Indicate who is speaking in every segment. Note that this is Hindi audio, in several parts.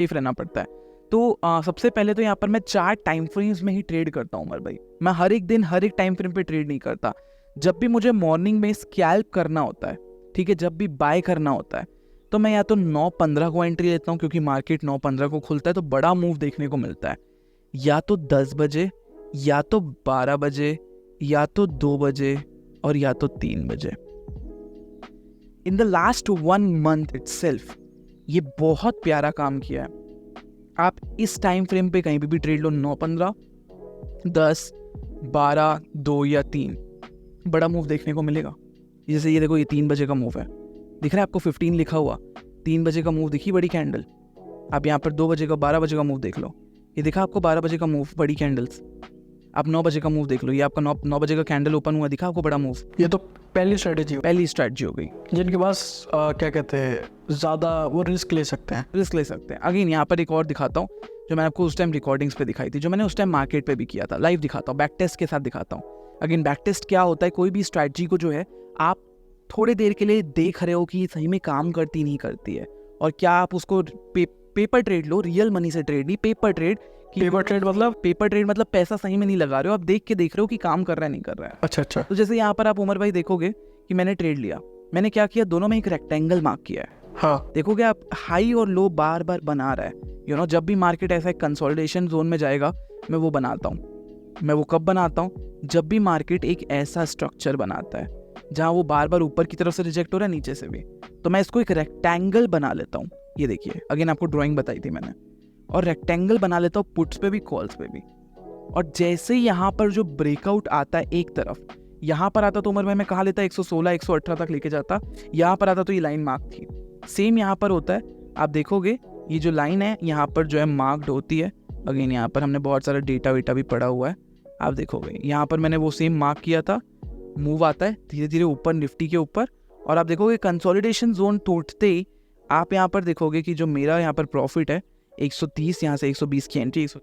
Speaker 1: सेफ रहना पड़ता है। तो सबसे पहले तो यहाँ पर मैं 4 टाइम फ्रेम्स में ही ट्रेड करता हूँ उमर भाई। मैं हर एक दिन हर एक टाइम फ्रेम पे ट्रेड नहीं करता। जब भी मुझे मॉर्निंग में स्कैल्प करना होता है, ठीक है, जब भी बाय करना होता है, तो मैं या तो 9:15 को एंट्री लेता हूँ क्योंकि मार्केट 9:15 को खुलता है तो बड़ा मूव देखने को मिलता है, या तो 10 बजे, या तो 12 बजे, या तो 2 बजे, और या तो 3 बजे। In the last 1 month itself ये बहुत प्यारा काम किया है। आप इस टाइम फ्रेम पे कहीं भी ट्रेड लो, 9:15, 10, 12, 2 या 3, बड़ा मूव देखने को मिलेगा। जैसे ये देखो, ये 3 बजे का मूव है, दिख रहा है आपको 15 लिखा हुआ, 3 बजे का मूव दिखी बड़ी कैंडल। आप यहाँ पर 2 बजे का 12 बजे का मूव देख लो, ये दिखा आपको 12 बजे का मूव, बड़ी कैंडल्स। आप 9 बजे का मूव देख लो, ये आपका 9 बजे का कैंडल ओपन हुआ, दिखा आपको बड़ा मूव।
Speaker 2: ये तो पहली स्ट्रेटेजी
Speaker 1: हो गई
Speaker 2: जिनके पास क्या कहते हैं ज़्यादा वो रिस्क ले सकते हैं।
Speaker 1: अगेन यहाँ पर एक और दिखाता हूँ जो मैंने आपको उस टाइम रिकॉर्डिंग्स पे दिखाई थी, जो मैंने उस टाइम मार्केट पे भी किया था। लाइव दिखाता हूँ, बैक टेस्ट के साथ दिखाता हूँ। अगेन बैक टेस्ट क्या होता है, कोई भी स्ट्रैटेजी को जो है आप थोड़े देर के लिए देख रहे हो कि सही में काम करती नहीं करती है, और क्या आप उसको पेपर ट्रेड लो, रियल मनी से ट्रेड नहीं, पेपर ट्रेड मतलब पैसा सही में नहीं लगा रहे हो, आप देख रहे हो कि काम कर रहा है नहीं कर रहा है।
Speaker 2: अच्छा।
Speaker 1: तो जैसे यहाँ पर आप उमर भाई देखोगे कि मैंने ट्रेड लिया, मैंने क्या किया, दोनों में एक रेक्टेंगल मार्क किया है।
Speaker 2: हाँ,
Speaker 1: देखोगे आप हाई और लो बार बार बना रहा है। जब भी मार्केट ऐसा कंसोलिडेशन जोन में जाएगा, मैं वो बनाता हूँ। मैं वो कब बनाता हूँ, जब भी मार्केट एक ऐसा स्ट्रक्चर बनाता है जहाँ वो बार बार ऊपर की तरफ से रिजेक्ट हो रहा है, नीचे से भी, तो मैं इसको एक रेक्टेंगल बना लेता हूँ। ये देखिए, अगेन आपको ड्राइंग बताई थी मैंने, और रेक्टेंगल बना लेता हूँ पुट्स पे भी, कॉल्स पे भी। और जैसे ही यहाँ पर जो ब्रेकआउट आता है एक तरफ, यहाँ पर आता तो उमर भाई मैं कहाँ लेता, 116 118 तक लेके जाता, यहाँ पर आता तो ये लाइन मार्क थी। सेम यहाँ पर होता है, आप देखोगे ये जो लाइन है यहाँ पर जो है मार्क्ड होती है। अगेन यहाँ पर हमने बहुत सारा डेटा वेटा भी पड़ा हुआ है, आप देखोगे यहाँ पर मैंने वो सेम मार्क किया था। मूव आता है धीरे धीरे ऊपर निफ्टी के ऊपर, और आप देखोगे कंसोलिडेशन जोन टूटते ही आप यहाँ पर देखोगे कि जो मेरा यहाँ पर प्रॉफिट है 130, यहाँ से 120 की entry, 130।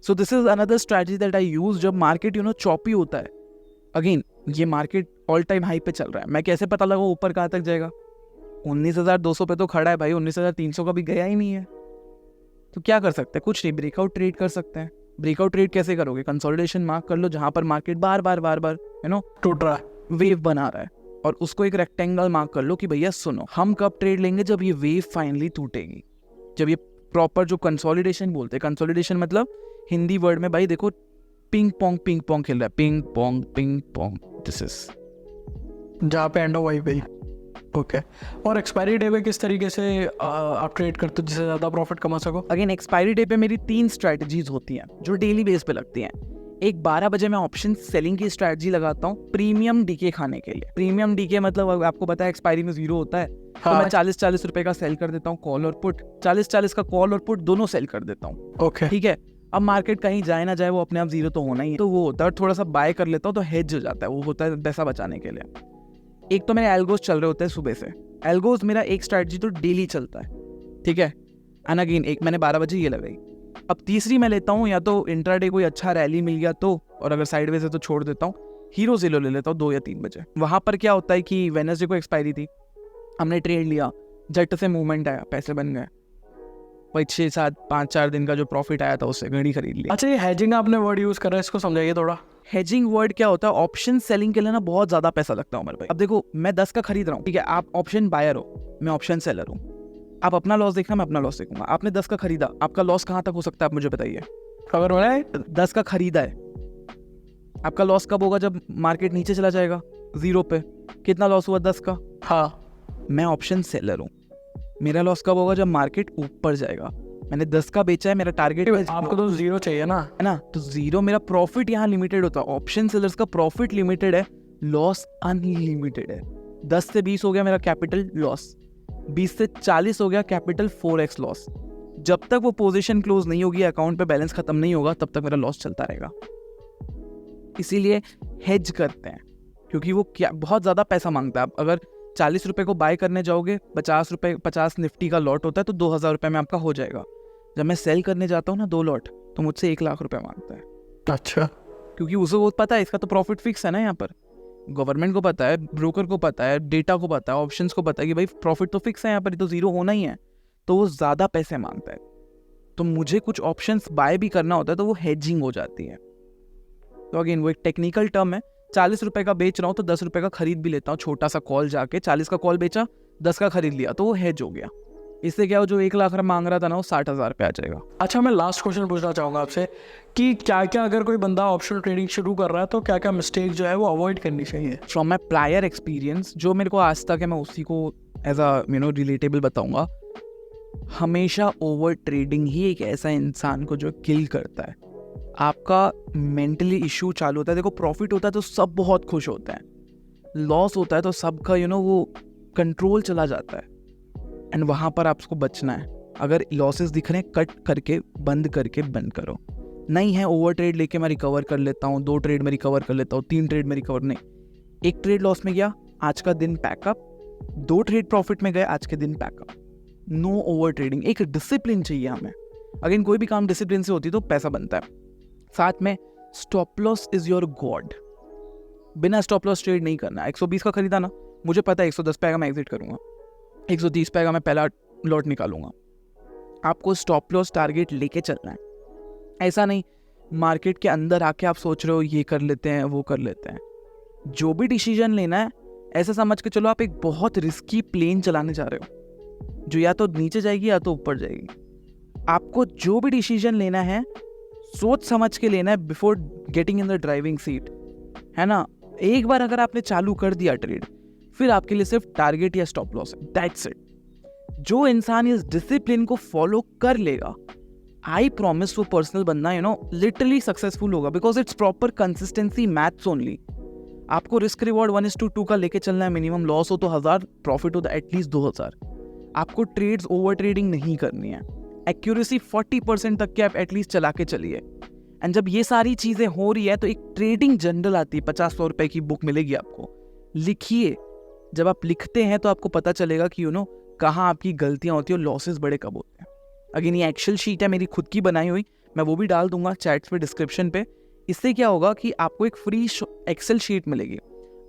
Speaker 1: So this is another strategy that I use जब मार्केट चॉपी होता है। अगेन ये मार्केट ऑल टाइम हाई पे चल रहा है, मैं कैसे पता लगा ऊपर कहाँ तक जाएगा? 19,200 पे तो खड़ा है भाई, 19,300 का भी गया ही नहीं है। तो क्या कर सकते हैं? कुछ नहीं, ब्रेकआउट ट्रेड कर सकते हैं। ब्रेकआउट ट्रेड कैसे करोगे? कंसोलिडेशन मार्क कर लो जहां पर मार्केट बार बार
Speaker 2: टूट रहा है,
Speaker 1: वेव बना रहा है, और उसको एक रेक्टेंगल मार्क कर लो कि भैया सुनो, हम कब ट्रेड लेंगे? जब ये वेव फाइनली टूटेगी, जब ये प्रॉपर जो कंसोलिडेशन बोलते हैं, कंसोलिडेशन मतलब हिंदी वर्ड में भाई देखो, पिंग पोंग खेल रहा है, पिंग पोंग, दिस इज
Speaker 2: जहाँ पे एंड हो वहीं पे। ओके। और एक्सपायरी डे पे किस तरीके से आप ट्रेड करते हो जिससे ज़्यादा प्रॉफिट कमा सको?
Speaker 1: अगेन एक्सपायरी डे पे मेरी 3 स्ट्रैटेजीज होती हैं जो डेली बेस पे लगती हैं। एक 12 बजे मैं ऑप्शन सेलिंग की स्ट्रैटेजी लगाता हूँ प्रीमियम डीके खाने के लिए। प्रीमियम डीके मतलब आपको पता है एक्सपायरी में 0 होता है। हाँ। तो मैं 40 रुपए का सेल कर देता हूँ कॉल और पुट, 40 का कॉल और पुट दोनों सेल कर देता हूँ।
Speaker 2: ओके,
Speaker 1: ठीक है। अब मार्केट कहीं जाए ना जाए, वो अपने आप 0 तो होना ही है, तो वो होता है। और थोड़ा सा बाय कर लेता हूँ तो हेज हो जाता है, वो होता है पैसा बचाने के लिए। एक तो मेरे एल्गोस चल रहे होते हैं सुबह से, एल्गोस मेरा एक स्ट्रैटेजी तो डेली चलता है, ठीक है। एंड अगेन एक मैंने 12 बजे ये लगाई। अब तीसरी मैं लेता हूँ या तो इंट्राडे कोई अच्छा रैली मिल गया तो, और अगर साइडवेज है तो छोड़ देता हूँ, हीरो ज़ीरो ले लेता हूँ 2 या 3 बजे। वहां पर क्या होता है कि वेडनेसडे को एक्सपायरी थी, हमने ट्रेड लिया, झट से मूवमेंट आया, पैसे बन गए, वही 6-7 5-4 दिन का जो प्रॉफिट आया था उससे घड़ी खरीद लिया।
Speaker 2: अच्छा, ये हेजिंग आपने वर्ड यूज कर रहा है, इसको समझाइए थोड़ा।
Speaker 1: हेजिंग वर्ड क्या होता है? ऑप्शन सेलिंग के लिए ना बहुत ज्यादा पैसा लगता है उमर भाई। अब देखो मैं 10 का खरीद रहा हूँ, ठीक है, आप ऑप्शन बायर हो, मैं ऑप्शन सेलर हूँ। आप अपना लॉस देखना, मैं अपना लॉस देखूंगा। आपने 10 का खरीदा, आपका लॉस कहाँ तक हो सकता है आप मुझे बताइए।
Speaker 2: अगर मैंने
Speaker 1: 10 का खरीदा है, आपका लॉस कब होगा? जब मार्केट नीचे चला जाएगा 0 पे। कितना लॉस हुआ? 10 का।
Speaker 2: हाँ,
Speaker 1: मैं ऑप्शन सेलर हूँ, मेरा लॉस कब होगा? जब मार्केट ऊपर जाएगा। मैंने 10 का बेचा है, मेरा टारगेट
Speaker 2: आपको तो 0 चाहिए ना,
Speaker 1: है ना, तो 0 मेरा प्रॉफिट यहाँ लिमिटेड होता है। ऑप्शन सेलर्स का प्रॉफिट लिमिटेड है, लॉस अनलिमिटेड है। 10 से 20 हो गया मेरा कैपिटल लॉस, 20 से 40 हो गया कैपिटल 4x लॉस। जब तक वो पोजीशन क्लोज नहीं होगी, अकाउंट पे बैलेंस खत्म नहीं होगा, तब तक मेरा लॉस चलता रहेगा। इसीलिए हेज करते हैं, क्योंकि वो क्या बहुत ज्यादा पैसा मांगता है। अगर 40 रुपए को बाय करने जाओगे, 50 निफ्टी का लॉट होता है तो 2,000 रुपए में आपका हो जाएगा। जब मैं सेल करने जाता हूँ ना 2 लॉट, तो मुझसे 1 लाख रुपए मांगता है।
Speaker 2: अच्छा,
Speaker 1: क्योंकि उसे वो पता है इसका तो प्रॉफिट फिक्स है ना। यहाँ पर गवर्नमेंट को पता है, ब्रोकर को पता है, डेटा को पता है, ऑप्शंस को पता है कि भाई प्रॉफिट तो फिक्स है यहाँ पर, तो 0 होना ही है। तो वो ज़्यादा पैसे मांगता है, तो मुझे कुछ ऑप्शंस बाय भी करना होता है, तो वो हेजिंग हो जाती है। तो अगेन वो एक टेक्निकल टर्म है। 40 रुपए का बेच रहा हूँ तो 10 रुपए का खरीद भी लेता हूँ, छोटा सा कॉल जाके 40 का कॉल बेचा, 10 का खरीद लिया, तो वो हेज हो गया। इससे क्या हो, जो 1 लाख मांग रहा था ना, वो 60,000 पे आ जाएगा।
Speaker 2: अच्छा, मैं लास्ट क्वेश्चन पूछना चाहूँगा आपसे कि क्या क्या अगर कोई बंदा ऑप्शनल ट्रेडिंग शुरू कर रहा है तो क्या क्या मिस्टेक जो है वो अवॉइड करनी चाहिए?
Speaker 1: फ्रॉम माई प्रायर एक्सपीरियंस, जो मेरे को आज तक है, मैं उसी को एज अ रिलेटेबल बताऊंगा। हमेशा ओवर ट्रेडिंग ही एक ऐसा इंसान को जो किल करता है। आपका मेंटली इशू चालू होता है। देखो, प्रॉफिट होता है तो सब बहुत खुश होते हैं, लॉस होता है तो सबका वो कंट्रोल चला जाता है, एंड वहाँ पर आपको बचना है। अगर लॉसेस दिख रहे हैं, कट करके बंद करो। नहीं है ओवर ट्रेड लेके मैं रिकवर कर लेता हूँ, 2 ट्रेड में रिकवर कर लेता हूँ, 3 ट्रेड में रिकवर नहीं। 1 ट्रेड लॉस में गया, आज का दिन पैकअप, 2 ट्रेड प्रॉफिट में गए, आज के दिन पैकअप। No over trading. एक डिसिप्लिन चाहिए हमें। अगेन कोई भी काम डिसिप्लिन से होती तो पैसा बनता है। साथ में stop loss is your God. बिना स्टॉप लॉस ट्रेड नहीं करना। 120 का खरीदा ना, मुझे पता है 110 पे आएगा, मैं एग्जिट करूंगा, 130 पे आएगा, मैं पहला लॉट निकालूंगा। आपको स्टॉप लॉस टारगेट लेके चलना है। ऐसा नहीं मार्केट के अंदर आके आप सोच रहे हो ये कर लेते हैं वो कर लेते हैं। जो भी डिसीजन लेना है, ऐसा समझ के चलो आप एक बहुत रिस्की प्लेन चलाने जा रहे हो, जो या तो नीचे जाएगी या तो ऊपर जाएगी। आपको जो भी डिसीजन लेना है सोच समझ के लेना है before getting in the driving seat, है ना। एक बार अगर आपने चालू कर दिया ट्रेड, फिर आपके लिए सिर्फ टारगेट या स्टॉप लॉस है, दैट्स इट। जो इंसान इस डिसिप्लिन को फॉलो कर लेगा, आई प्रॉमिस वो पर्सनल बंदा लिटरली सक्सेसफुल होगा, because it's proper consistency maths only. आपको रिस्क रिवॉर्ड 1:2 का लेके चलना है। मिनिमम लॉस हो तो 1000, प्रॉफिट हो तो एटलीस्ट 2000। आपको ट्रेड्स ओवर ट्रेडिंग नहीं करनी है। एक्यूरेसी 40% तक के आप एटलीस्ट चला के चलिए। एंड जब ये सारी चीजें हो रही है तो एक ट्रेडिंग जर्नल आती है, 50-100 रुपए की बुक मिलेगी आपको, लिखिए। जब आप लिखते हैं तो आपको पता चलेगा कि कहाँ आपकी गलतियां होती है और लॉसेस बड़े कब होते हैं। अगेन ये एक्सेल शीट है मेरी खुद की बनाई हुई, मैं वो भी डाल दूंगा चैट्स पे, डिस्क्रिप्शन पे। इससे क्या होगा कि आपको एक फ्री एक्सेल शीट मिलेगी।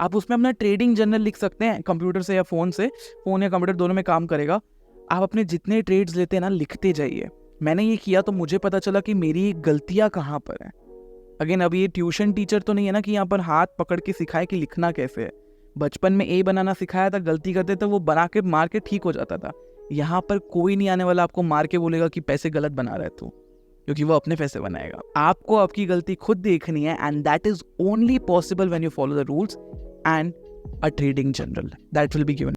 Speaker 1: आप उसमें अपना ट्रेडिंग जर्नल लिख सकते हैं, कंप्यूटर से या फोन से। फोन या कंप्यूटर दोनों में काम करेगा। आप अपने जितने ट्रेड्स लेते हैं ना, लिखते जाइए। मैंने ये किया तो मुझे पता चला कि मेरी गलतियां कहाँ पर हैं। अगेन अब ये ट्यूशन टीचर तो नहीं है ना कि यहाँ पर हाथ पकड़ के सिखाए कि लिखना कैसे है। बचपन में ए बनाना सिखाया था, गलती करते तो वो बना के मार के ठीक हो जाता था। यहाँ पर कोई नहीं आने वाला आपको मार के बोलेगा कि पैसे गलत बना रहे तू, क्योंकि वो अपने पैसे बनाएगा। आपको आपकी गलती खुद देखनी है, and that is only possible when you follow the rules and a trading general that will be given.